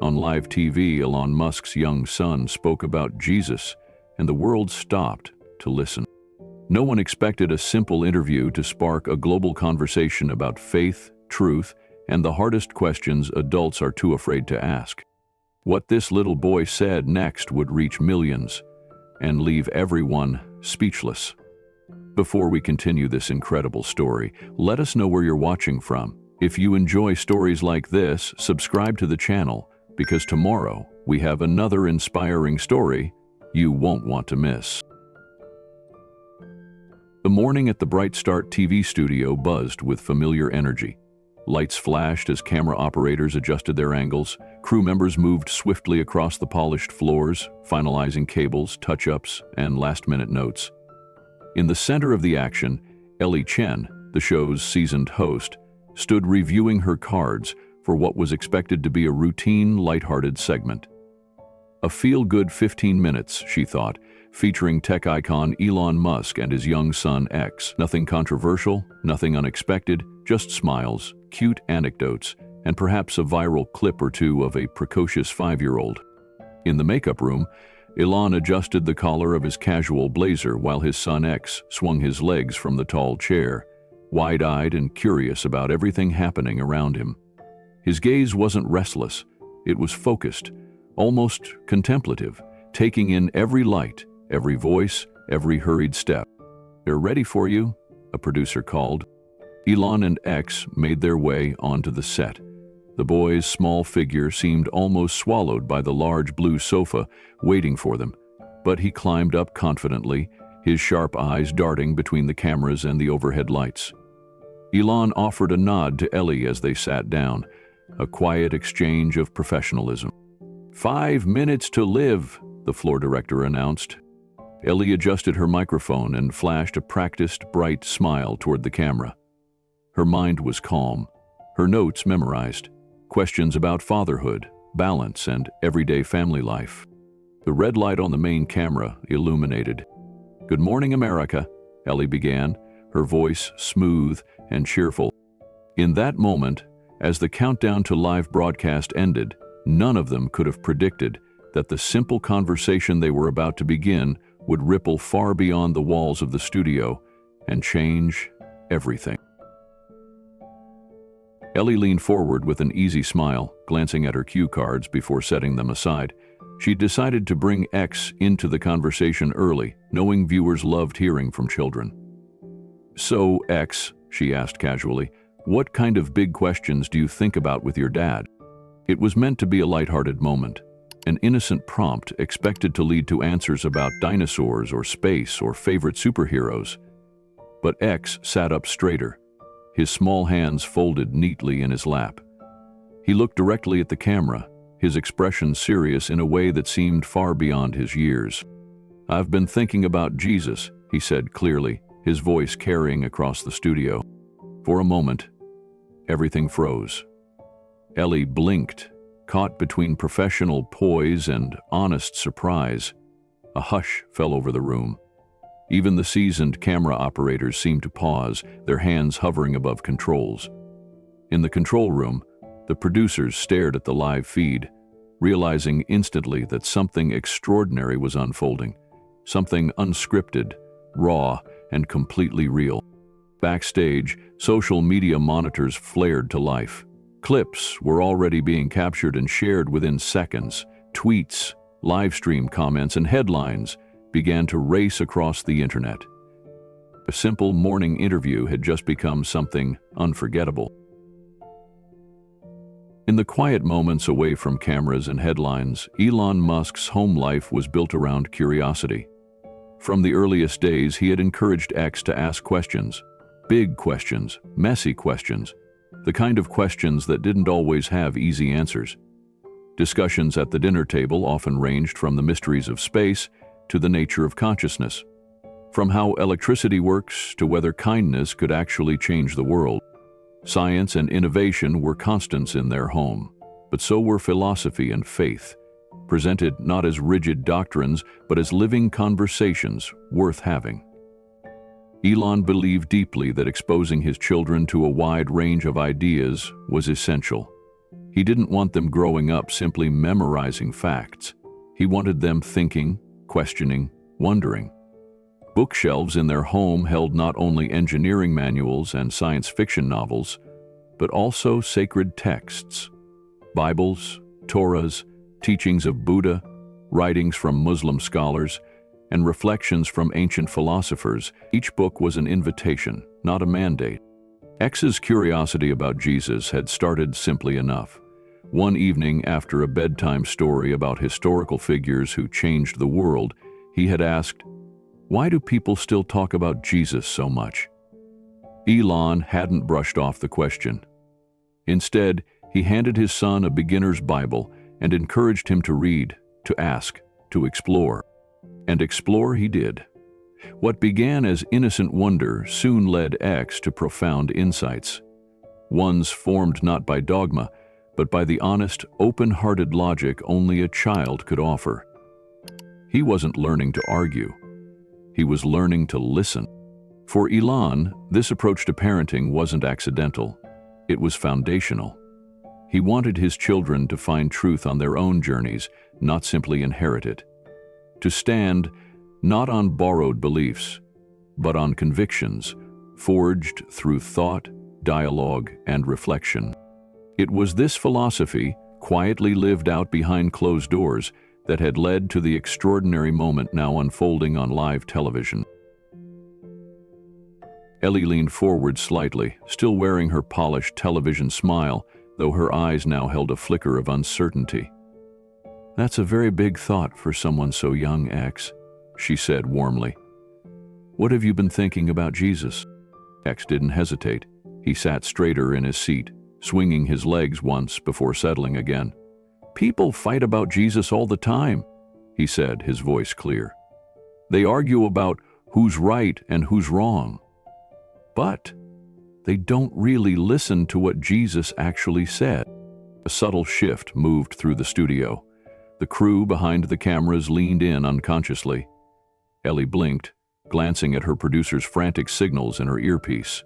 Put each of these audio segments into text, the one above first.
On live TV, Elon Musk's young son spoke about Jesus, and the world stopped to listen. No one expected a simple interview to spark a global conversation about faith, truth, and the hardest questions adults are too afraid to ask. What this little boy said next would reach millions and leave everyone speechless. Before we continue this incredible story, let us know where you're watching from. If you enjoy stories like this, subscribe to the channel, because tomorrow we have another inspiring story you won't want to miss. The morning at the Bright Start TV studio buzzed with familiar energy. Lights flashed as camera operators adjusted their angles. Crew members moved swiftly across the polished floors, finalizing cables, touch-ups, and last-minute notes. In the center of the action, Ellie Chen, the show's seasoned host, stood reviewing her cards for what was expected to be a routine, lighthearted segment. A feel-good 15 minutes, she thought, featuring tech icon Elon Musk and his young son X. Nothing controversial, nothing unexpected, just smiles, cute anecdotes, and perhaps a viral clip or two of a precocious 5-year-old. In the makeup room, Elon adjusted the collar of his casual blazer while his son X swung his legs from the tall chair, wide-eyed and curious about everything happening around him. His gaze wasn't restless, it was focused, almost contemplative, taking in every light, every voice, every hurried step. "They're ready for you," a producer called. Elon and X made their way onto the set. The boy's small figure seemed almost swallowed by the large blue sofa waiting for them, but he climbed up confidently, his sharp eyes darting between the cameras and the overhead lights. Elon offered a nod to Ellie as they sat down, a quiet exchange of professionalism. "5 minutes to live," the floor director announced. Ellie adjusted her microphone and flashed a practiced, bright smile toward the camera. Her mind was calm, her notes memorized, questions about fatherhood, balance, and everyday family life. The red light on the main camera illuminated. "Good morning, America," Ellie began, her voice smooth and cheerful. In that moment, as the countdown to live broadcast ended, none of them could have predicted that the simple conversation they were about to begin would ripple far beyond the walls of the studio and change everything. Ellie leaned forward with an easy smile, glancing at her cue cards before setting them aside. She decided to bring X into the conversation early, knowing viewers loved hearing from children. "So, X," she asked casually, "what kind of big questions do you think about with your dad?" It was meant to be a lighthearted moment, an innocent prompt expected to lead to answers about dinosaurs or space or favorite superheroes. But X sat up straighter, his small hands folded neatly in his lap. He looked directly at the camera, his expression serious in a way that seemed far beyond his years. "I've been thinking about Jesus," he said clearly, his voice carrying across the studio. For a moment, everything froze. Ellie blinked, caught between professional poise and honest surprise. A hush fell over the room. Even the seasoned camera operators seemed to pause, their hands hovering above controls. In the control room, the producers stared at the live feed, realizing instantly that something extraordinary was unfolding, something unscripted, raw, and completely real. Backstage, social media monitors flared to life. Clips were already being captured and shared within seconds. Tweets, live stream comments, and headlines began to race across the internet. A simple morning interview had just become something unforgettable. In the quiet moments away from cameras and headlines, Elon Musk's home life was built around curiosity. From the earliest days, he had encouraged X to ask questions, big questions, messy questions, the kind of questions that didn't always have easy answers. Discussions at the dinner table often ranged from the mysteries of space to the nature of consciousness, from how electricity works to whether kindness could actually change the world. Science and innovation were constants in their home, but so were philosophy and faith, presented not as rigid doctrines, but as living conversations worth having. Elon believed deeply that exposing his children to a wide range of ideas was essential. He didn't want them growing up simply memorizing facts. He wanted them thinking, questioning, wondering. Bookshelves in their home held not only engineering manuals and science fiction novels, but also sacred texts. Bibles, Torahs, teachings of Buddha, writings from Muslim scholars, and reflections from ancient philosophers. Each book was an invitation, not a mandate. X's curiosity about Jesus had started simply enough. One evening, after a bedtime story about historical figures who changed the world, he had asked, "Why do people still talk about Jesus so much?" Elon hadn't brushed off the question. Instead, he handed his son a beginner's Bible and encouraged him to read, to ask, to explore. And explore he did. What began as innocent wonder soon led X to profound insights. Ones formed not by dogma, but by the honest, open-hearted logic only a child could offer. He wasn't learning to argue. He was learning to listen. For Elon, this approach to parenting wasn't accidental. It was foundational. He wanted his children to find truth on their own journeys, not simply inherit it. To stand not on borrowed beliefs, but on convictions, forged through thought, dialogue, and reflection. It was this philosophy, quietly lived out behind closed doors, that had led to the extraordinary moment now unfolding on live television. Ellie leaned forward slightly, still wearing her polished television smile, though her eyes now held a flicker of uncertainty. "That's a very big thought for someone so young, X," she said warmly. "What have you been thinking about Jesus?" X didn't hesitate. He sat straighter in his seat, swinging his legs once before settling again. "People fight about Jesus all the time," he said, his voice clear. "They argue about who's right and who's wrong. But they don't really listen to what Jesus actually said." A subtle shift moved through the studio. The crew behind the cameras leaned in unconsciously. Ellie blinked, glancing at her producer's frantic signals in her earpiece.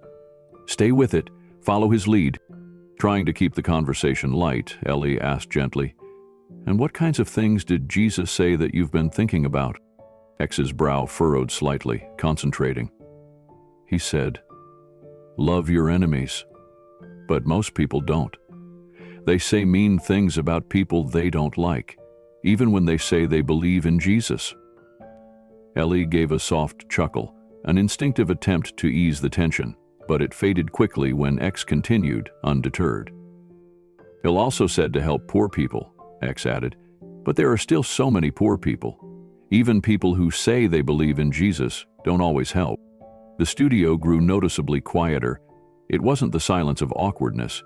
"Stay with it. Follow his lead." Trying to keep the conversation light, Ellie asked gently, "And what kinds of things did Jesus say that you've been thinking about?" X's brow furrowed slightly, concentrating. He said, "Love your enemies." But most people don't. They say mean things about people they don't like, even when they say they believe in Jesus. Ellie gave a soft chuckle, an instinctive attempt to ease the tension, but it faded quickly when X continued, undeterred. "He'll also said to help poor people," X added, "but there are still so many poor people. Even people who say they believe in Jesus don't always help." The studio grew noticeably quieter. It wasn't the silence of awkwardness.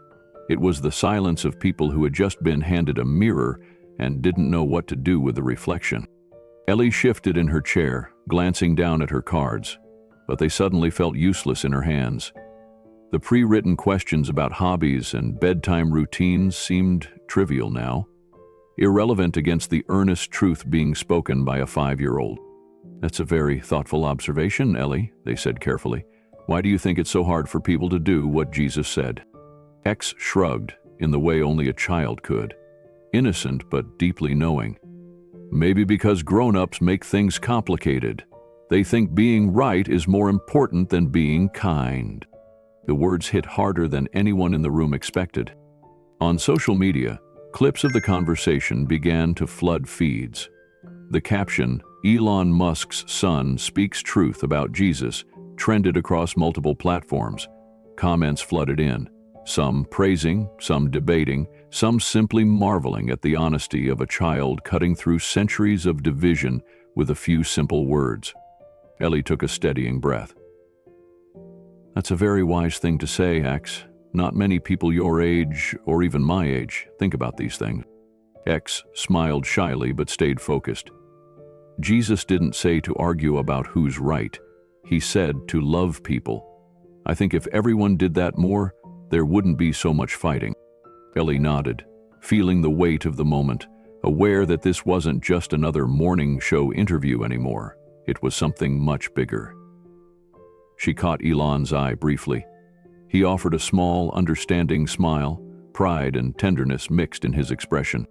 It was the silence of people who had just been handed a mirror and didn't know what to do with the reflection. Ellie shifted in her chair, glancing down at her cards, but they suddenly felt useless in her hands. The pre-written questions about hobbies and bedtime routines seemed trivial now, irrelevant against the earnest truth being spoken by a 5-year-old. "That's a very thoughtful observation, Ellie," they said carefully. "Why do you think it's so hard for people to do what Jesus said?" X shrugged in the way only a child could, innocent but deeply knowing. "Maybe because grown-ups make things complicated. They think being right is more important than being kind." The words hit harder than anyone in the room expected. On social media, clips of the conversation began to flood feeds. The caption, "Elon Musk's son speaks truth about Jesus," trended across multiple platforms. Comments flooded in, some praising, some debating, some simply marveling at the honesty of a child cutting through centuries of division with a few simple words. Ellie took a steadying breath. "That's a very wise thing to say, X. Not many people your age, or even my age, think about these things." X smiled shyly but stayed focused. "Jesus didn't say to argue about who's right. He said to love people. I think if everyone did that more, there wouldn't be so much fighting." Ellie nodded, feeling the weight of the moment, aware that this wasn't just another morning show interview anymore. It was something much bigger. She caught Elon's eye briefly. He offered a small, understanding smile, pride and tenderness mixed in his expression.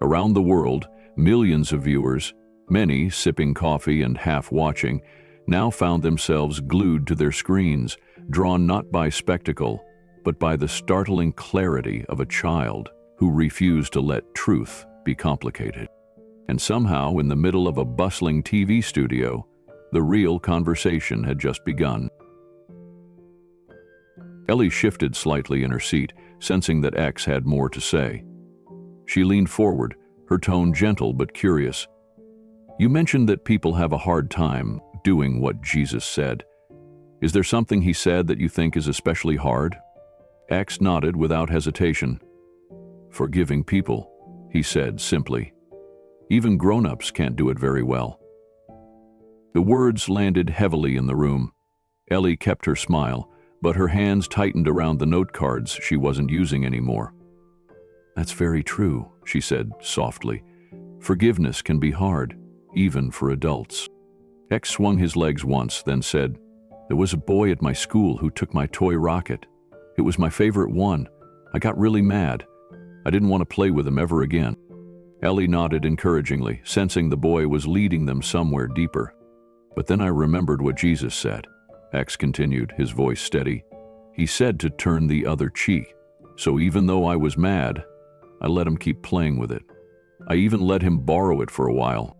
Around the world, millions of viewers, many sipping coffee and half watching, now found themselves glued to their screens, drawn not by spectacle, but by the startling clarity of a child who refused to let truth be complicated. And somehow, in the middle of a bustling TV studio, the real conversation had just begun. Ellie shifted slightly in her seat, sensing that X had more to say. She leaned forward, her tone gentle but curious. "You mentioned that people have a hard time doing what Jesus said. Is there something he said that you think is especially hard?" X nodded without hesitation. "Forgiving people," he said simply. "Even grown-ups can't do it very well." The words landed heavily in the room. Ellie kept her smile, but her hands tightened around the note cards she wasn't using anymore. "That's very true," she said softly. "Forgiveness can be hard, even for adults." X swung his legs once, then said, "There was a boy at my school who took my toy rocket. It was my favorite one. I got really mad. I didn't want to play with him ever again." Ellie nodded encouragingly, sensing the boy was leading them somewhere deeper. "But then I remembered what Jesus said," X continued, his voice steady. "He said to turn the other cheek. So even though I was mad, I let him keep playing with it. I even let him borrow it for a while."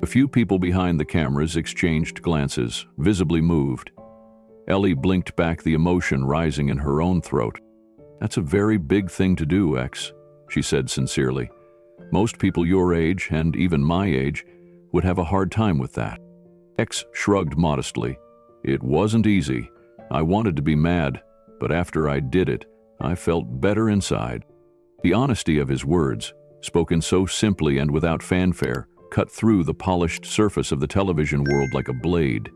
A few people behind the cameras exchanged glances, visibly moved. Ellie blinked back, the emotion rising in her own throat. "That's a very big thing to do, X," she said sincerely. "Most people your age, and even my age, would have a hard time with that." X shrugged modestly. "It wasn't easy. I wanted to be mad, but after I did it, I felt better inside." The honesty of his words, spoken so simply and without fanfare, cut through the polished surface of the television world like a blade.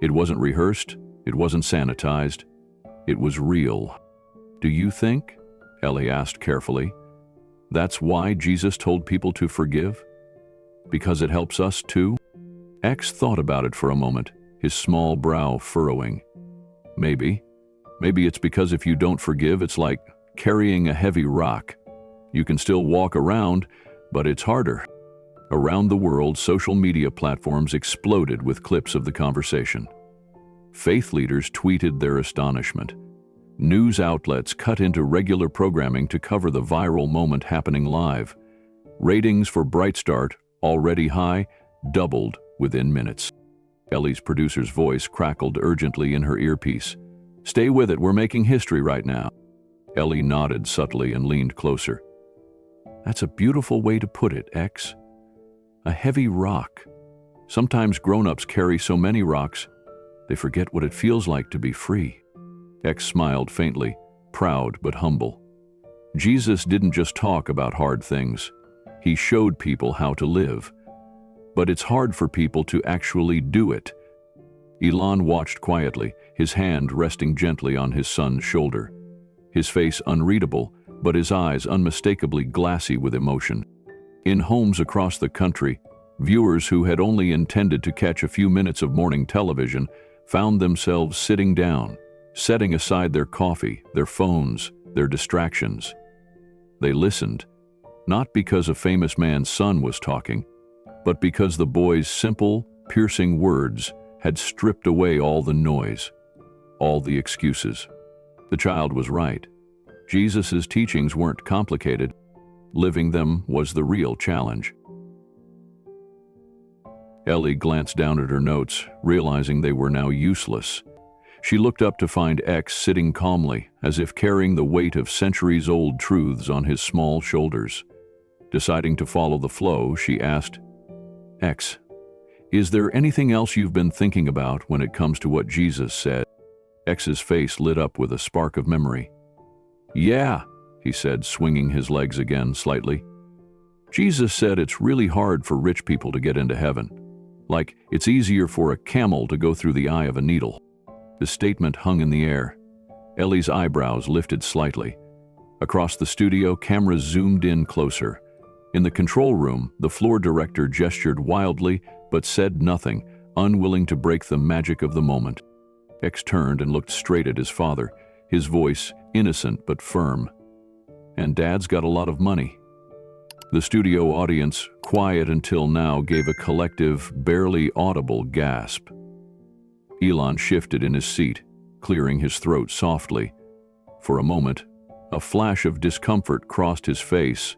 It wasn't rehearsed, it wasn't sanitized, it was real. "Do you think," Ellie asked carefully, "that's why Jesus told people to forgive? Because it helps us too?" X thought about it for a moment, his small brow furrowing. Maybe. Maybe it's because if you don't forgive, it's like carrying a heavy rock. You can still walk around, but it's harder. Around the world, social media platforms exploded with clips of the conversation. Faith leaders tweeted their astonishment. News outlets cut into regular programming to cover the viral moment happening live. Ratings for Bright Start, already high, doubled within minutes. Ellie's producer's voice crackled urgently in her earpiece. "Stay with it, we're making history right now." Ellie nodded subtly and leaned closer. "That's a beautiful way to put it, X. A heavy rock. Sometimes grown-ups carry so many rocks, they forget what it feels like to be free." X smiled faintly, proud but humble. Jesus didn't just talk about hard things. He showed people how to live. But it's hard for people to actually do it. Elon watched quietly, his hand resting gently on his son's shoulder. His face unreadable, but his eyes unmistakably glassy with emotion. In homes across the country, viewers who had only intended to catch a few minutes of morning television found themselves sitting down, setting aside their coffee, their phones, their distractions. They listened, not because a famous man's son was talking, but because the boy's simple, piercing words had stripped away all the noise, all the excuses. The child was right. Jesus' teachings weren't complicated. Living them was the real challenge. Ellie glanced down at her notes, realizing they were now useless. She looked up to find X sitting calmly, as if carrying the weight of centuries-old truths on his small shoulders. Deciding to follow the flow, she asked, "X, is there anything else you've been thinking about when it comes to what Jesus said?" X's face lit up with a spark of memory. "Yeah," he said, swinging his legs again slightly. "Jesus said it's really hard for rich people to get into heaven. Like, it's easier for a camel to go through the eye of a needle." The statement hung in the air. Ellie's eyebrows lifted slightly. Across the studio, cameras zoomed in closer. In the control room, the floor director gestured wildly but said nothing, unwilling to break the magic of the moment. X turned and looked straight at his father, his voice innocent but firm. And Dad's got a lot of money. The studio audience, quiet until now, gave a collective, barely audible gasp. Elon shifted in his seat, clearing his throat softly. For a moment, a flash of discomfort crossed his face,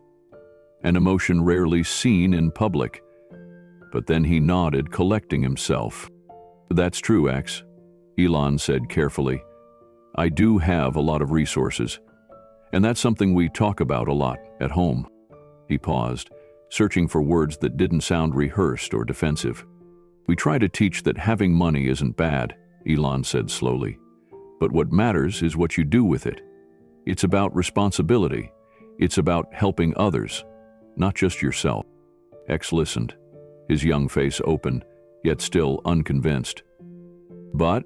an emotion rarely seen in public. But then he nodded, collecting himself. "That's true, X," Elon said carefully. "I do have a lot of resources, and that's something we talk about a lot at home." He paused, searching for words that didn't sound rehearsed or defensive. "We try to teach that having money isn't bad," Elon said slowly. "But what matters is what you do with it. It's about responsibility. It's about helping others, not just yourself." X listened, his young face open, yet still unconvinced. "But,"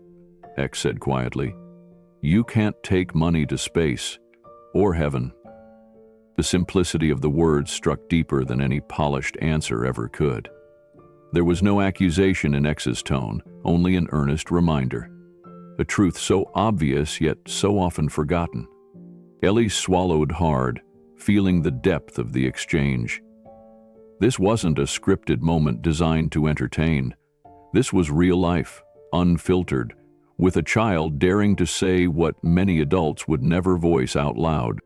X said quietly, "you can't take money to space or heaven." The simplicity of the words struck deeper than any polished answer ever could. There was no accusation in X's tone, only an earnest reminder. A truth so obvious yet so often forgotten. Ellie swallowed hard, feeling the depth of the exchange. This wasn't a scripted moment designed to entertain. This was real life, unfiltered, with a child daring to say what many adults would never voice out loud.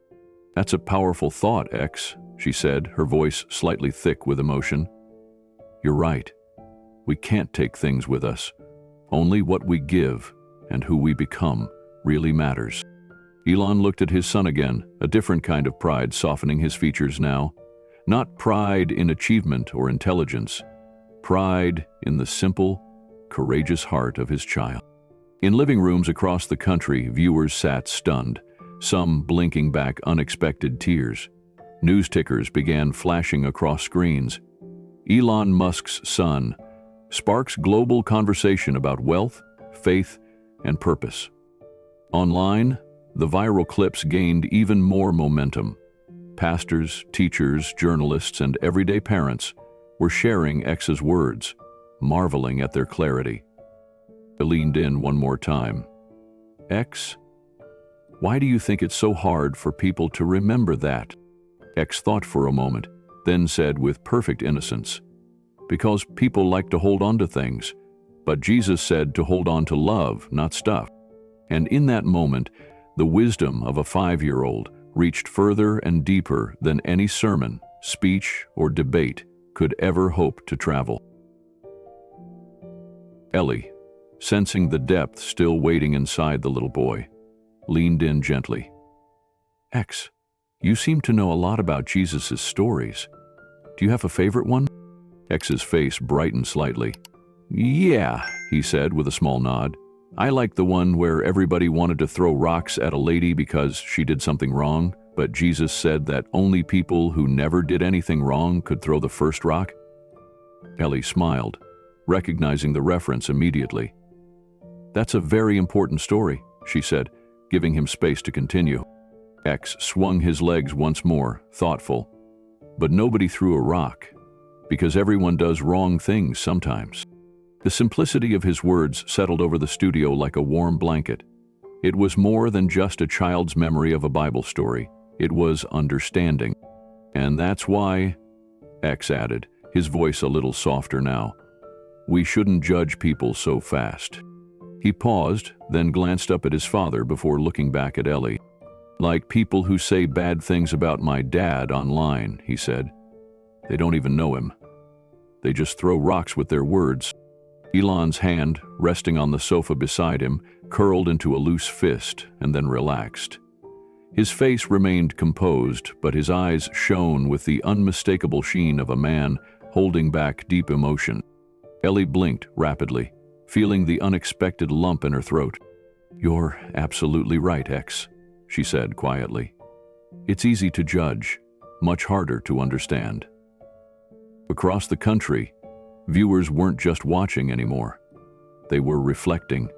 "That's a powerful thought, X," she said, her voice slightly thick with emotion. "You're right. We can't take things with us. Only what we give and who we become really matters." Elon looked at his son again, a different kind of pride softening his features now. Not pride in achievement or intelligence, pride in the simple, courageous heart of his child. In living rooms across the country, viewers sat stunned, some blinking back unexpected tears. News tickers began flashing across screens. Elon Musk's son sparks global conversation about wealth, faith, and purpose. Online, the viral clips gained even more momentum. Pastors, teachers, journalists, and everyday parents were sharing X's words, marveling at their clarity. I leaned in one more time. "X, why do you think it's so hard for people to remember that?" X thought for a moment, then said with perfect innocence, "Because people like to hold on to things, but Jesus said to hold on to love, not stuff." And in that moment, the wisdom of a 5-year-old reached further and deeper than any sermon, speech, or debate could ever hope to travel. Ellie, sensing the depth still waiting inside the little boy, leaned in gently. "X, you seem to know a lot about Jesus' stories. Do you have a favorite one?" X's face brightened slightly. "Yeah," he said with a small nod. "I like the one where everybody wanted to throw rocks at a lady because she did something wrong, but Jesus said that only people who never did anything wrong could throw the first rock." Ellie smiled, recognizing the reference immediately. "That's a very important story," she said, giving him space to continue. X swung his legs once more, thoughtful. "But nobody threw a rock, because everyone does wrong things sometimes." The simplicity of his words settled over the studio like a warm blanket. It was more than just a child's memory of a Bible story. It was understanding. "And that's why," X added, his voice a little softer now, "we shouldn't judge people so fast." He paused, then glanced up at his father before looking back at Ellie. "Like people who say bad things about my dad online," he said. "They don't even know him. They just throw rocks with their words." Elon's hand, resting on the sofa beside him, curled into a loose fist and then relaxed. His face remained composed, but his eyes shone with the unmistakable sheen of a man holding back deep emotion. Ellie blinked rapidly, feeling the unexpected lump in her throat. "You're absolutely right, X," she said quietly. "It's easy to judge, much harder to understand." Across the country, viewers weren't just watching anymore. They were reflecting.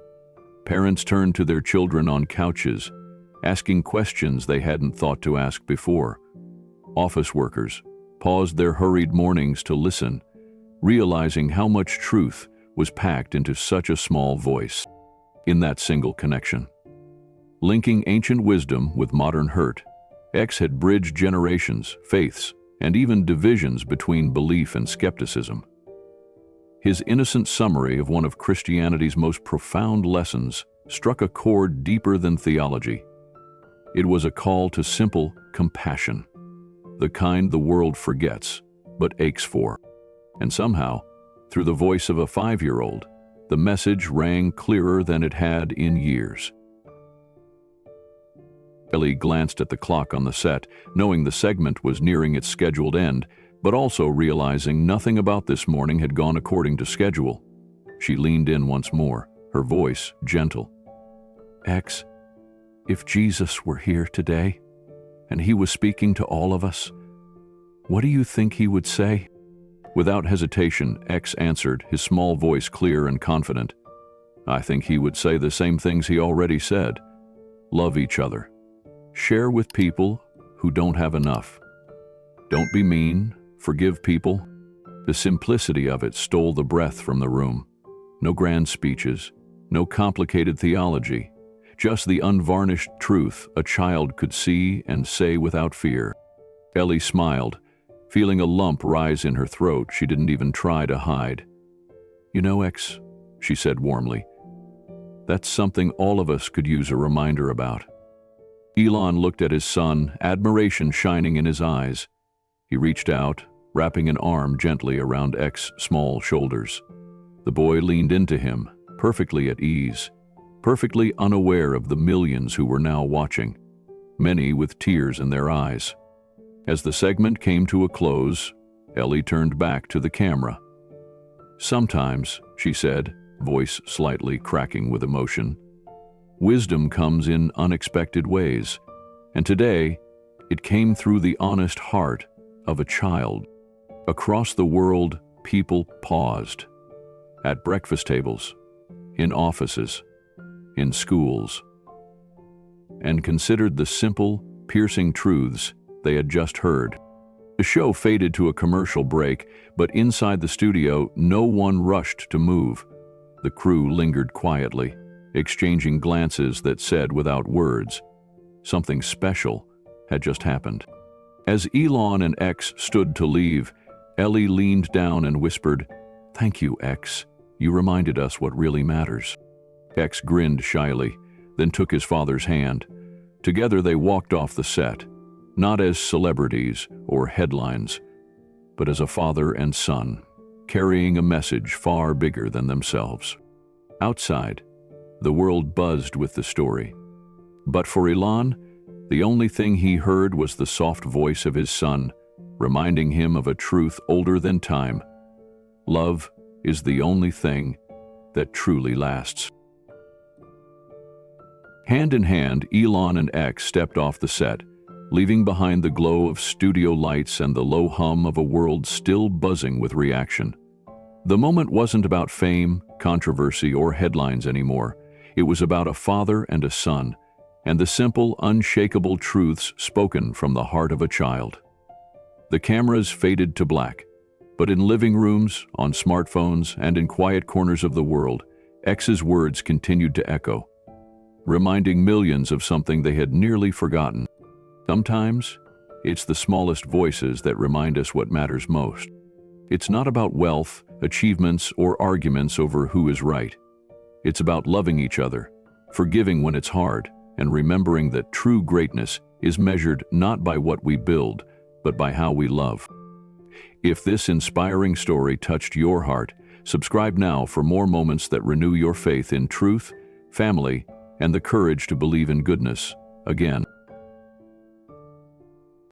Parents turned to their children on couches, asking questions they hadn't thought to ask before. Office workers paused their hurried mornings to listen, realizing how much truth was packed into such a small voice. In that single connection. Linking ancient wisdom with modern hurt, X had bridged generations, faiths, and even divisions between belief and skepticism. His innocent summary of one of Christianity's most profound lessons struck a chord deeper than theology. It was a call to simple compassion, the kind the world forgets but aches for. And somehow, through the voice of a 5-year-old, the message rang clearer than it had in years. Ellie glanced at the clock on the set, knowing the segment was nearing its scheduled end, but also realizing nothing about this morning had gone according to schedule. She leaned in once more, her voice gentle. X, if Jesus were here today, and he was speaking to all of us, what do you think he would say? Without hesitation, X answered, his small voice clear and confident. I think he would say the same things he already said. Love each other. Share with people who don't have enough. Don't be mean. Forgive people. The simplicity of it stole the breath from the room. No grand speeches, no complicated theology, just the unvarnished truth a child could see and say without fear. Ellie smiled, feeling a lump rise in her throat she didn't even try to hide. You know, X, she said warmly, that's something all of us could use a reminder about. Elon looked at his son, admiration shining in his eyes. He reached out, wrapping an arm gently around X's small shoulders. The boy leaned into him, perfectly at ease, perfectly unaware of the millions who were now watching, many with tears in their eyes. As the segment came to a close, Ellie turned back to the camera. Sometimes, she said, voice slightly cracking with emotion, wisdom comes in unexpected ways, and today it came through the honest heart of a child. Across the world, people paused. At breakfast tables, in offices, in schools, and considered the simple, piercing truths they had just heard. The show faded to a commercial break, but inside the studio, no one rushed to move. The crew lingered quietly, exchanging glances that said without words, something special had just happened. As Elon and X stood to leave, Ellie leaned down and whispered, "Thank you, X. You reminded us what really matters." X grinned shyly, then took his father's hand. Together they walked off the set, not as celebrities or headlines, but as a father and son, carrying a message far bigger than themselves. Outside, the world buzzed with the story. But for Elon, the only thing he heard was the soft voice of his son, reminding him of a truth older than time. Love is the only thing that truly lasts. Hand in hand, Elon and X stepped off the set, leaving behind the glow of studio lights and the low hum of a world still buzzing with reaction. The moment wasn't about fame, controversy, or headlines anymore. It was about a father and a son, and the simple, unshakable truths spoken from the heart of a child. The cameras faded to black, but in living rooms, on smartphones, and in quiet corners of the world, X's words continued to echo, reminding millions of something they had nearly forgotten. Sometimes, it's the smallest voices that remind us what matters most. It's not about wealth, achievements, or arguments over who is right. It's about loving each other, forgiving when it's hard, and remembering that true greatness is measured not by what we build, but by how we love. If this inspiring story touched your heart, subscribe now for more moments that renew your faith in truth, family, and the courage to believe in goodness again.